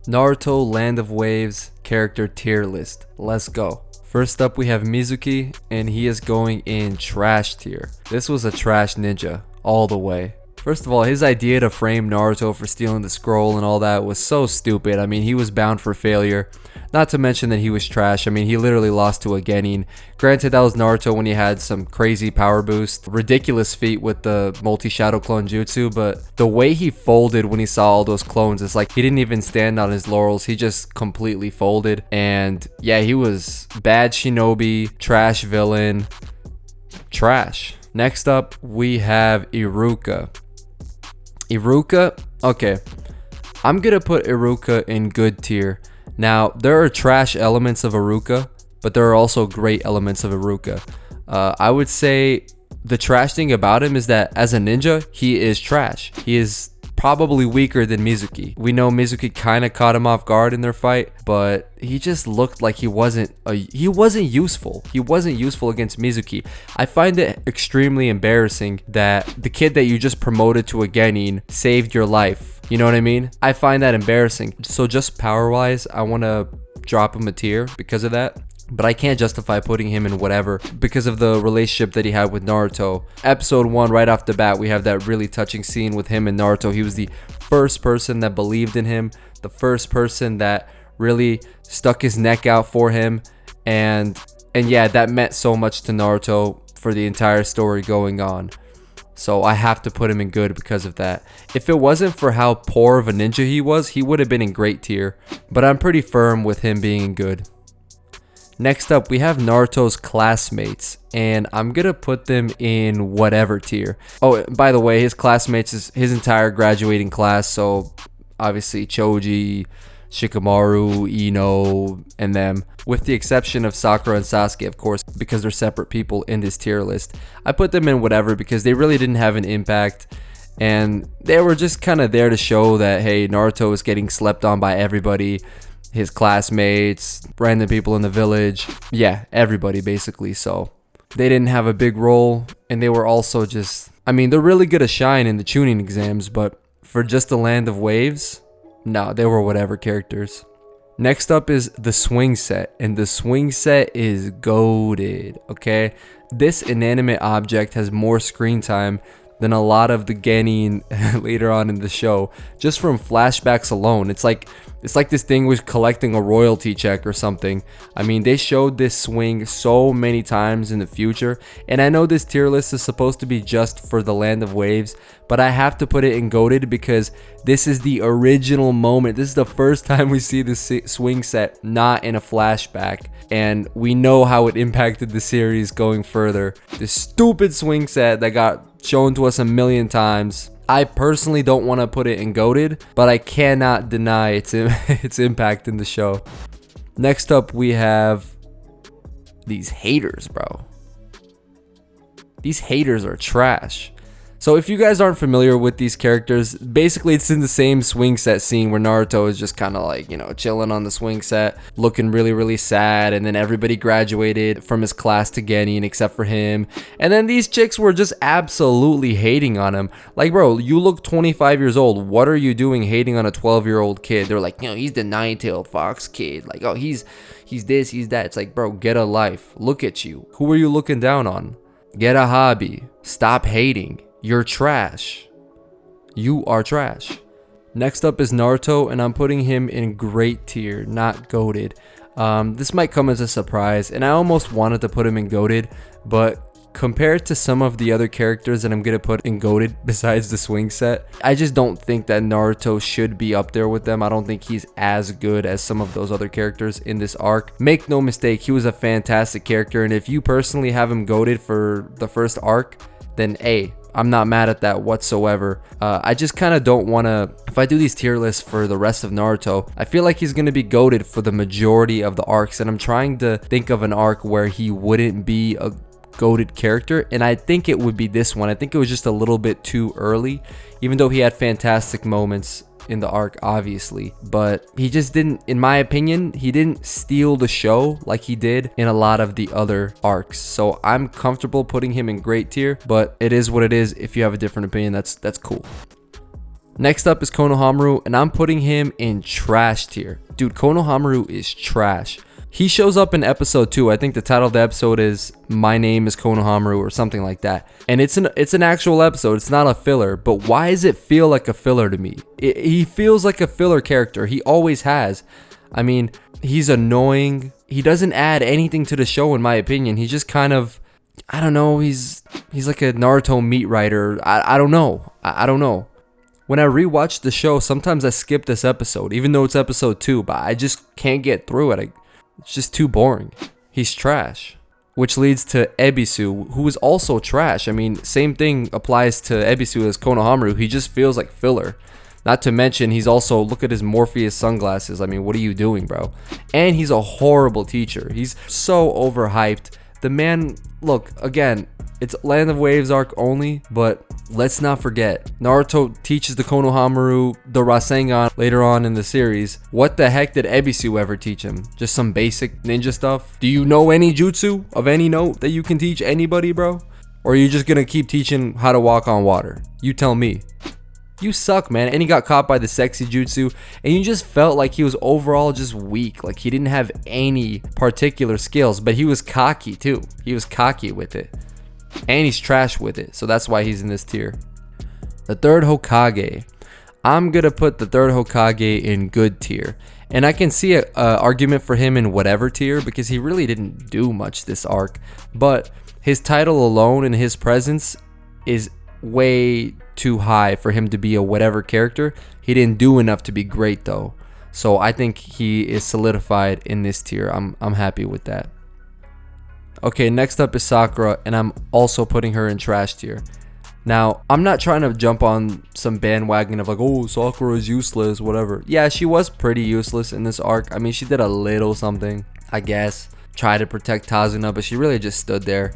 Naruto Land of Waves character tier list. Let's go. First up we have Mizuki, and he is going in trash tier. This was a trash ninja all the way. First of all, his idea to frame Naruto for stealing the scroll and all that was so stupid. I mean, he was bound for failure. Not to mention that he was trash. I mean, he literally lost to a Genin. Granted, that was Naruto when he had some crazy power boost. Ridiculous feat with the multi-shadow clone jutsu, but the way he folded when he saw all those clones, it's like he didn't even stand on his laurels. He just completely folded. And yeah, he was bad shinobi, trash villain, trash. Next up, we have Iruka. Iruka, okay, I'm gonna put Iruka in good tier. Now, there are trash elements of Iruka, but there are also great elements of Iruka. I would say the trash thing about him is that as a ninja, he is trash. He is probably weaker than Mizuki. We know Mizuki kind of caught him off guard in their fight, but he just looked like he wasn't useful. He wasn't useful against Mizuki. I find it extremely embarrassing that the kid that you just promoted to a Genin saved your life. You know what I mean? I find that embarrassing. So just power-wise, I want to drop him a tier because of that. But I can't justify putting him in whatever because of the relationship that he had with Naruto. Episode 1, right off the bat, we have that really touching scene with him and Naruto. He was the first person that believed in him, the first person that really stuck his neck out for him. And yeah, that meant so much to Naruto for the entire story going on. So I have to put him in good because of that. If it wasn't for how poor of a ninja he was, he would have been in great tier. But I'm pretty firm with him being in good. Next up, we have Naruto's classmates, and I'm gonna put them in whatever tier. Oh, by the way, his classmates is his entire graduating class, so obviously Choji, Shikamaru, Ino, and them, with the exception of Sakura and Sasuke, of course, because they're separate people in this tier list. I put them in whatever because they really didn't have an impact, and they were just kind of there to show that, hey, Naruto is getting slept on by everybody. His classmates, random people in the village, yeah, everybody basically. So they didn't have a big role, and they were also just, I mean, they're really good at shine in the tuning exams, but for just the Land of Waves, no, they were whatever characters. Next up is the Swingset, and the Swingset is goated, okay? This inanimate object has more screen time than a lot of the Genin later on in the show, just from flashbacks alone. It's like this thing was collecting a royalty check or something. I mean, they showed this swing so many times in the future, and I know this tier list is supposed to be just for the Land of Waves, but I have to put it in goated because this is the original moment. This is the first time we see the swing set not in a flashback, and we know how it impacted the series going further. This stupid swing set that got shown to us a million times. I personally don't want to put it in goated, but I cannot deny its impact in the show. Next up, we have these haters, bro. These haters are trash. So if you guys aren't familiar with these characters, basically it's in the same swing set scene where Naruto is just kind of like, you know, chilling on the swing set, looking really, really sad. And then everybody graduated from his class to Genin except for him. And then these chicks were just absolutely hating on him. Like, bro, you look 25 years old. What are you doing hating on a 12-year-old kid? They're like, you know, he's the nine-tailed fox kid. Like, oh, he's this, he's that. It's like, bro, get a life. Look at you. Who are you looking down on? Get a hobby. Stop hating. You're trash. You are trash. Next up is Naruto, and I'm putting him in great tier, not goated. This might come as a surprise, and I almost wanted to put him in goated, but compared to some of the other characters that I'm gonna put in goated besides the swing set, I just don't think that Naruto should be up there with them. I don't think he's as good as some of those other characters in this arc. Make no mistake, he was a fantastic character, and if you personally have him goated for the first arc, then A, I'm not mad at that whatsoever. I just kind of don't want to, if I do these tier lists for the rest of Naruto, I feel like he's going to be goated for the majority of the arcs, and I'm trying to think of an arc where he wouldn't be a goated character, and I think it would be this one. I think it was just a little bit too early, even though he had fantastic moments in the arc, obviously, but he just didn't, in my opinion, he didn't steal the show like he did in a lot of the other arcs. So I'm comfortable putting him in great tier, but it is what it is. If you have a different opinion, that's cool. Next up is Konohamaru, and I'm putting him in trash tier. Dude, Konohamaru is trash. He shows up in episode 2. I think the title of the episode is My Name is Konohamaru or something like that. And it's an actual episode. It's not a filler. But why does it feel like a filler to me? He feels like a filler character. He always has. I mean, he's annoying. He doesn't add anything to the show in my opinion. He's just kind of, I don't know. He's like a Naruto meat writer. I don't know. I don't know. When I rewatch the show, sometimes I skip this episode, even though it's episode 2, but I just can't get through it. It's just too boring. He's trash. Which leads to Ebisu, who is also trash. I mean, same thing applies to Ebisu as Konohamaru. He just feels like filler. Not to mention, he's also, look at his Morpheus sunglasses. I mean, what are you doing, bro? And he's a horrible teacher. He's so overhyped. The man, look, again, it's Land of Waves arc only, but let's not forget, Naruto teaches the Konohamaru the Rasengan later on in the series. What the heck did Ebisu ever teach him? Just some basic ninja stuff? Do you know any jutsu of any note that you can teach anybody, bro? Or are you just gonna keep teaching how to walk on water? You tell me. You suck, man. And he got caught by the sexy jutsu, and you just felt like he was overall just weak. Like he didn't have any particular skills, but he was cocky too. He was cocky with it. And he's trash with it, so that's why he's in this tier. The third Hokage. I'm gonna put the third Hokage in good tier. And I can see an argument for him in whatever tier, because he really didn't do much this arc. But his title alone and his presence is way too high for him to be a whatever character. He didn't do enough to be great though. So I think he is solidified in this tier. I'm happy with that. Okay, next up is Sakura, and I'm also putting her in trash tier. Now, I'm not trying to jump on some bandwagon of like, oh, Sakura is useless, whatever. Yeah, she was pretty useless in this arc. I mean, she did a little something, I guess. Tried to protect Tazuna, but she really just stood there.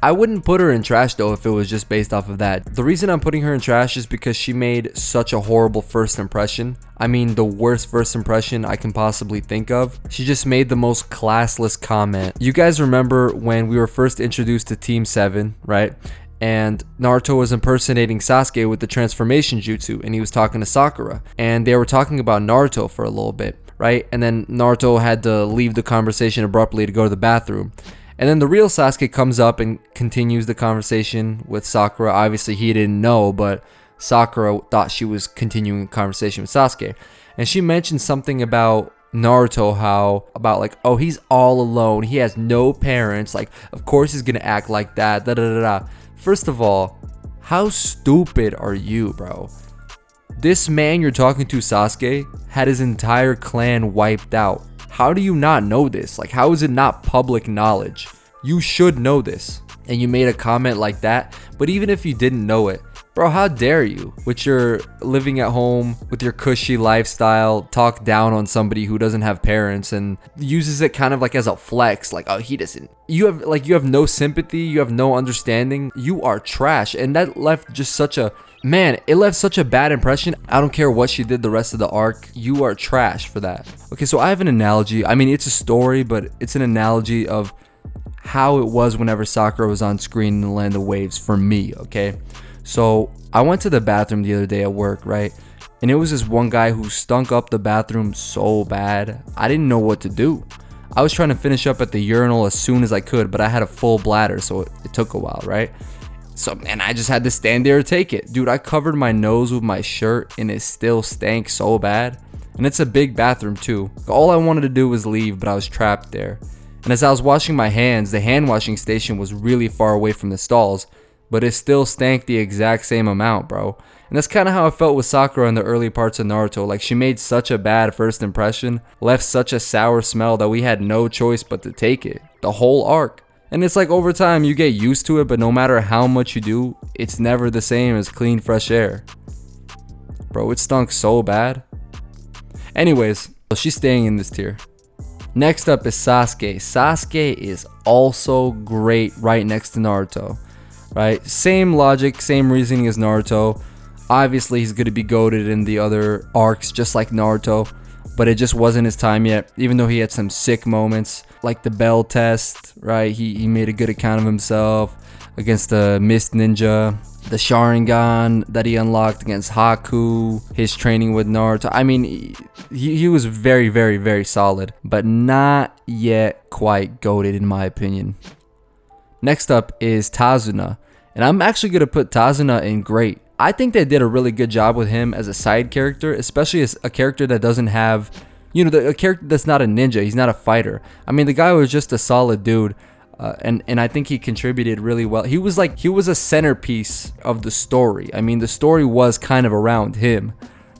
I wouldn't put her in trash though if it was just based off of that. The reason I'm putting her in trash is because she made such a horrible first impression. I mean, the worst first impression I can possibly think of. She just made the most classless comment. You guys remember when we were first introduced to Team 7, right? And Naruto was impersonating Sasuke with the transformation jutsu, and he was talking to Sakura, and they were talking about Naruto for a little bit, right? And then Naruto had to leave the conversation abruptly to go to the bathroom. And then the real Sasuke comes up and continues the conversation with Sakura. Obviously, he didn't know, but Sakura thought she was continuing a conversation with Sasuke. And she mentioned something about Naruto, about like, oh, he's all alone. He has no parents. Like, of course he's going to act like that. Da, da, da, da. First of all, how stupid are you, bro? This man you're talking to, Sasuke, had his entire clan wiped out. How do you not know this? Like, how is it not public knowledge? You should know this. And you made a comment like that. But even if you didn't know it, bro, how dare you, with your living at home, with your cushy lifestyle, talk down on somebody who doesn't have parents and uses it kind of like as a flex. Like, oh, he doesn't. You have no sympathy. You have no understanding. You are trash. And that left just such a... Man, it left such a bad impression. I don't care what she did the rest of the arc. You are trash for that. Okay, so I have an analogy. I mean, it's a story, but it's an analogy of how it was whenever Sakura was on screen in the Land of Waves for me, okay? So I went to the bathroom the other day at work, right? And it was this one guy who stunk up the bathroom so bad. I didn't know what to do. I was trying to finish up at the urinal as soon as I could, but I had a full bladder, so it took a while, right? So, man, I just had to stand there and take it. Dude, I covered my nose with my shirt and it still stank so bad. And it's a big bathroom too. All I wanted to do was leave, but I was trapped there. And as I was washing my hands, the hand washing station was really far away from the stalls, but it still stank the exact same amount, bro. And that's kind of how I felt with Sakura in the early parts of Naruto. Like, she made such a bad first impression, left such a sour smell that we had no choice but to take it. The whole arc. And it's like over time you get used to it, but no matter how much you do, it's never the same as clean fresh air. Bro, it stunk so bad. Anyways, she's staying in this tier. Next up is Sasuke. Sasuke is also great right next to Naruto. Right? Same logic, same reasoning as Naruto. Obviously he's going to be goated in the other arcs just like Naruto. but it just wasn't his time yet, even though he had some sick moments like the bell test, right? He made a good account of himself against the Mist Ninja, the Sharingan that he unlocked against Haku, his training with Naruto. I mean, he was very, very, very solid, but not yet quite goated in my opinion. Next up is Tazuna, and I'm actually going to put Tazuna in great. I think they did a really good job with him as a side character, especially as a character that doesn't have, a character that's not a ninja. He's not a fighter. I mean, the guy was just a solid dude. And I think he contributed really well. He was a centerpiece of the story. I mean, the story was kind of around him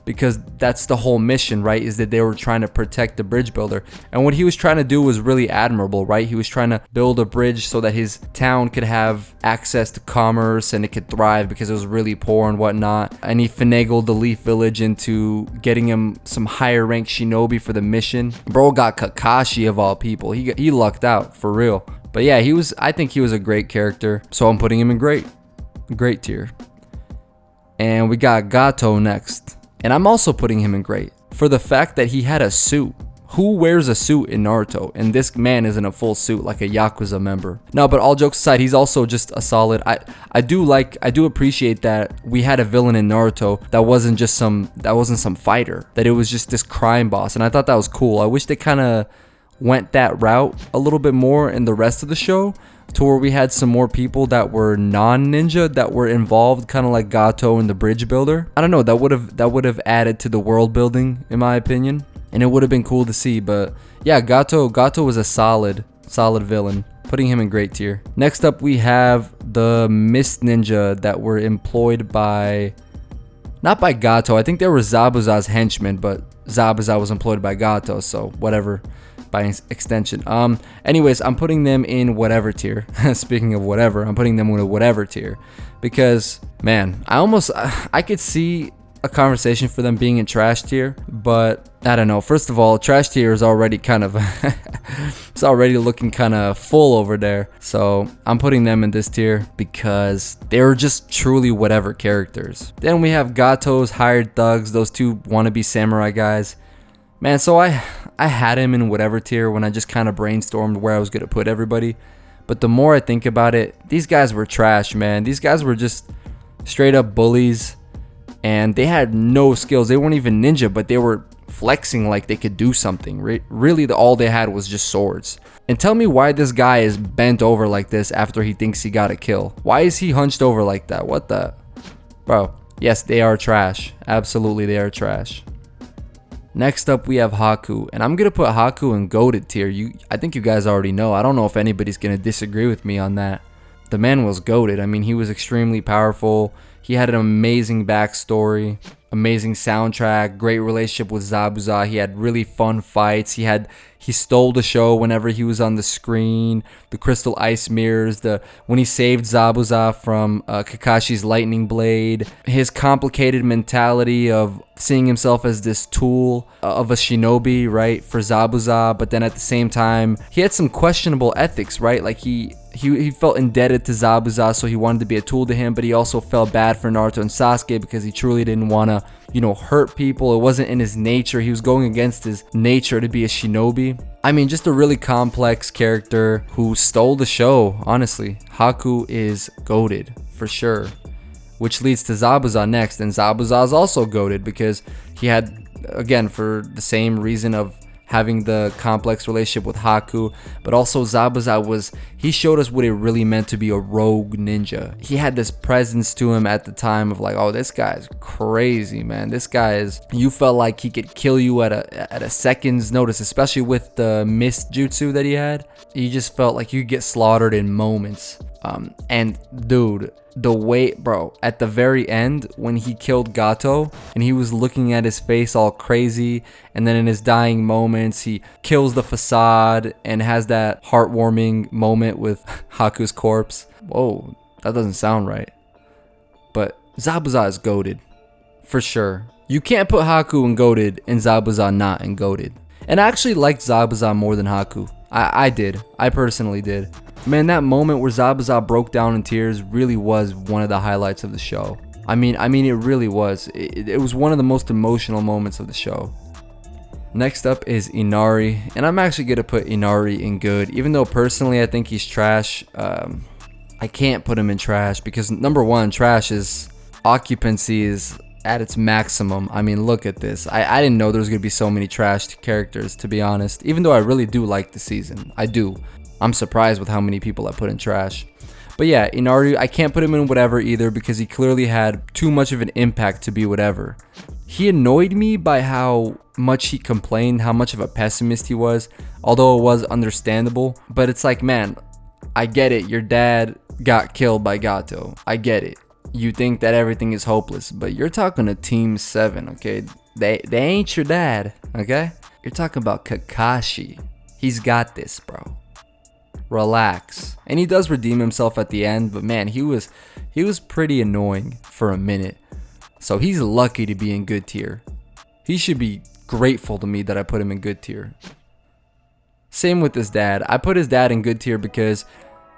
because that's the whole mission, right? Is that they were trying to protect the bridge builder. And what he was trying to do was really admirable, right? He was trying to build a bridge so that his town could have access to commerce and it could thrive because it was really poor and whatnot. And he finagled the Leaf Village into getting him some higher rank shinobi for the mission. Bro got Kakashi of all people. He lucked out for real. But yeah, I think he was a great character, so I'm putting him in great tier. And we got Gato next, and I'm also putting him in great for the fact that he had a suit. Who wears a suit in Naruto? And this man is in a full suit like a Yakuza member. No, but all jokes aside, he's also just a solid. I do appreciate that we had a villain in Naruto that wasn't some fighter, that it was just this crime boss, and I thought that was cool. I wish they kind of went that route a little bit more in the rest of the show, to where we had some more people that were non-ninja that were involved, kind of like Gato and the bridge builder. I don't know, that would have added to the world building in my opinion, and it would have been cool to see. But yeah, Gato was a solid villain, putting him in great tier. Next up we have the Mist Ninja that were employed by, not by Gato, I think they were Zabuza's henchmen, but Zabuza was employed by Gato, so whatever by extension. Anyways, I'm putting them in whatever tier. Speaking of whatever, I'm putting them in a whatever tier because, man, I could see a conversation for them being in trash tier, but I don't know. First of all, trash tier is already kind of it's already looking kind of full over there, so I'm putting them in this tier because they're just truly whatever characters. Then we have Gato's hired thugs, those two wannabe samurai guys. Man, so I had him in whatever tier when I just kind of brainstormed where I was going to put everybody. But the more I think about it, these guys were trash, man. These guys were just straight up bullies. And they had no skills. They weren't even ninja, but they were flexing like they could do something. Really, all they had was just swords. And tell me why this guy is bent over like this after he thinks he got a kill. Why is he hunched over like that? What the? Bro, yes, they are trash. Absolutely, they are trash. Next up, we have Haku, and I'm going to put Haku in goated tier. I think you guys already know. I don't know if anybody's going to disagree with me on that. The man was goated. I mean, he was extremely powerful. He had an amazing backstory, amazing soundtrack, great relationship with Zabuza. He had really fun fights. He stole the show whenever he was on the screen. The crystal ice mirrors, when he saved Zabuza from Kakashi's lightning blade, his complicated mentality of seeing himself as this tool of a shinobi, right, for Zabuza, but then at the same time, he had some questionable ethics, right? Like he felt indebted to Zabuza, so he wanted to be a tool to him, but he also felt bad for Naruto and Sasuke because he truly didn't want to, hurt people. It wasn't in his nature. He was going against his nature to be a shinobi. I mean, just a really complex character who stole the show, honestly. Haku is goated, for sure. Which leads to Zabuza next, and Zabuza is also goated because he had, again, for the same reason of having the complex relationship with Haku, but also Zabuza he showed us what it really meant to be a rogue ninja. He had this presence to him at the time of like, oh, this guy's crazy, man. This guy you felt like he could kill you at a second's notice, especially with the mist jutsu that he had. You just felt like you could get slaughtered in moments. And dude, the way, bro, at the very end when he killed Gato and he was looking at his face all crazy, and then in his dying moments he kills the facade and has that heartwarming moment with Haku's corpse. Whoa, that doesn't sound right. But Zabuza is goated for sure. You can't put Haku in goated and Zabuza not in goated. And I actually liked Zabuza more than Haku. I did. I personally did. Man, that moment where Zabuza broke down in tears really was one of the highlights of the show. I mean, it really was. It was one of the most emotional moments of the show. Next up is Inari, and I'm actually going to put Inari in good, even though personally I think he's trash. I can't put him in trash because number one, trash is occupancy is at its maximum. I mean, look at this. I didn't know there was going to be so many trash characters, to be honest, even though I really do like the season. I do. I'm surprised with how many people I put in trash. But yeah, Inari, I can't put him in whatever either because he clearly had too much of an impact to be whatever. He annoyed me by how much he complained, how much of a pessimist he was, although it was understandable. But it's like, man, I get it. Your dad got killed by Gato. I get it. You think that everything is hopeless, but you're talking to Team 7, okay? They ain't your dad, okay? You're talking about Kakashi. He's got this, bro. Relax. And he does redeem himself at the end, but man, he was pretty annoying for a minute. So he's lucky to be in good tier. He should be grateful to me that I put him in good tier. Same with his dad. I put his dad in good tier because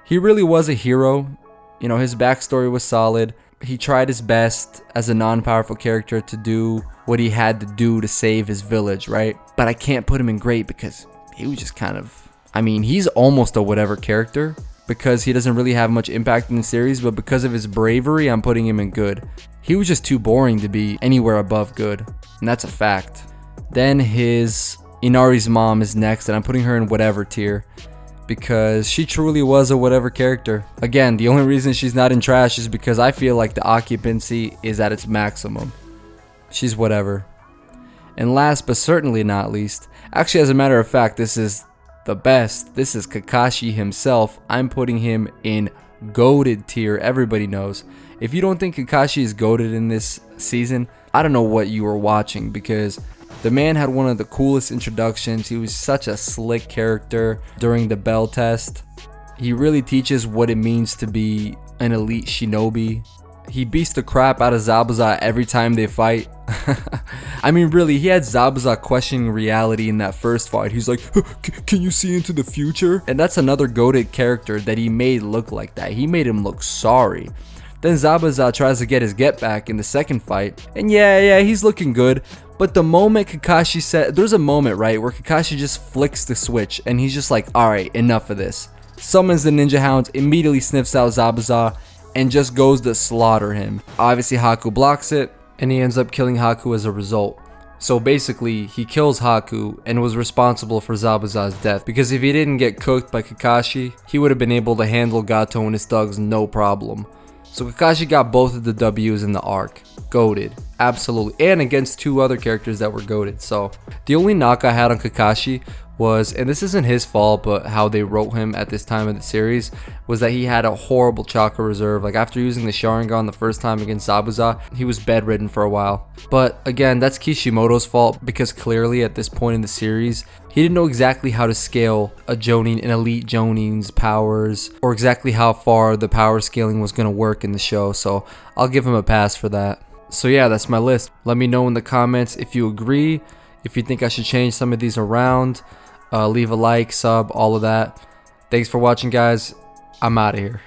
he really was a hero. You know, his backstory was solid. He tried his best as a non-powerful character to do what he had to do to save his village, right? But I can't put him in great because he was just kind of... I mean, he's almost a whatever character because he doesn't really have much impact in the series, but because of his bravery, I'm putting him in good. He was just too boring to be anywhere above good, and that's a fact. Then Inari's mom is next, and I'm putting her in whatever tier because she truly was a whatever character. Again, the only reason she's not in trash is because I feel like the occupancy is at its maximum. She's whatever. And last but certainly not least, actually as a matter of fact, this is the best. This is Kakashi himself. I'm putting him in goated tier. Everybody knows. If you don't think Kakashi is goated in this season, I don't know what you were watching because the man had one of the coolest introductions. He was such a slick character during the bell test. He really teaches what it means to be an elite shinobi. He beats the crap out of Zabuza every time they fight. I mean, really, he had Zabuza questioning reality in that first fight. He's like, can you see into the future? And that's another goated character that he made look like that. He made him look sorry. Then Zabuza tries to get his get back in the second fight. And yeah, he's looking good. But the moment Kakashi said, there's a moment, right, where Kakashi just flicks the switch and he's just like, alright, enough of this. Summons the Ninja Hounds, immediately sniffs out Zabuza, and just goes to slaughter him. Obviously Haku blocks it, and he ends up killing Haku as a result. So basically, he kills Haku and was responsible for Zabuza's death, because if he didn't get cooked by Kakashi, he would have been able to handle Gato and his thugs no problem. So Kakashi got both of the W's in the arc. Goated. Absolutely. And against two other characters that were goated. So the only knock I had on Kakashi was, and this isn't his fault, but how they wrote him at this time of the series, was that he had a horrible chakra reserve. Like after using the Sharingan the first time against Zabuza, he was bedridden for a while. But again, that's Kishimoto's fault because clearly at this point in the series, he didn't know exactly how to scale a Jonin, an elite Jonin's powers, or exactly how far the power scaling was going to work in the show. So I'll give him a pass for that. So yeah, that's my list. Let me know in the comments if you agree, if you think I should change some of these around. Leave a like, sub, all of that. Thanks for watching, guys. I'm out of here.